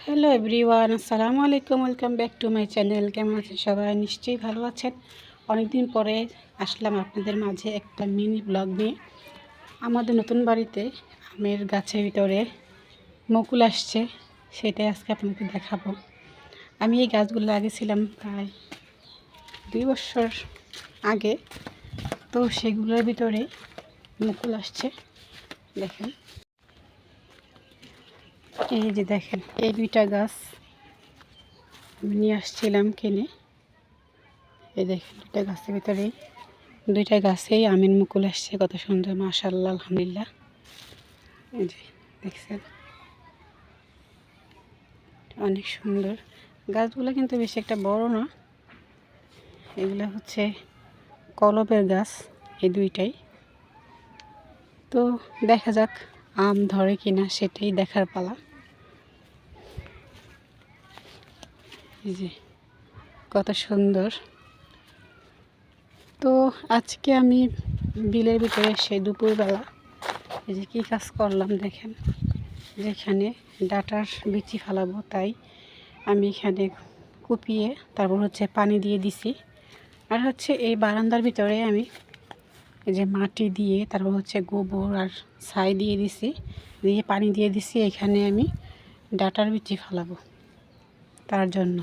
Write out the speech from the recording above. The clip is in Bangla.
হ্যালো এভরিওয়ান, আসসালামু আলাইকুম। Welcome back to my channel. কেমন আছেন সবাই? নিশ্চয়ই ভালো আছেন। অনেকদিন পরে আসলাম আপনাদের মাঝে একটা মিনি ব্লগ নিয়ে। আমাদের নতুন বাড়িতে আমের গাছের ভিতরে মুকুল আসছে, সেটাই আজকে আপনাদের দেখাবো। আমি এই গাছগুলো লাগিয়েছিলাম প্রায় 2 বছর আগে, তো সেগুলোর ভিতরে মুকুল আসছে। দেখেন, এই যে দেখেন, এই 2টা গাছ আমি নিয়ে আসছিলাম কিনে। এই দেখেন, 2টা গাছের ভিতরেই 2টা গাছেই আমের মুকুল আসছে। কত সুন্দর, মাশাআল্লাহ, আলহামদুলিল্লাহ। এই যে দেখছেন, অনেক সুন্দর গাছগুলো, কিন্তু বেশি একটা বড় না। এগুলো হচ্ছে কলমের গাছ, এই 2টাই। তো দেখা যাক আম ধরে কিনা, সেটাই দেখার পালা। এই যে কত সুন্দর। তো আজকে আমি বিলের ভিতরে সেই দুপুরবেলা এই যে কী কাজ করলাম দেখেন। যেখানে ডাঁটার বিচি ফেলাবো, তাই আমি এখানে কুপিয়ে তারপর হচ্ছে পানি দিয়ে দিছি। আর হচ্ছে এই বারান্দার ভিতরে আমি এই যে মাটি দিয়ে তারপর হচ্ছে গোবর আর ছাই দিয়ে দিছি, দিয়ে পানি দিয়ে দিছি। এখানে আমি ডাঁটার বিচি ফেলাবো তার জন্য।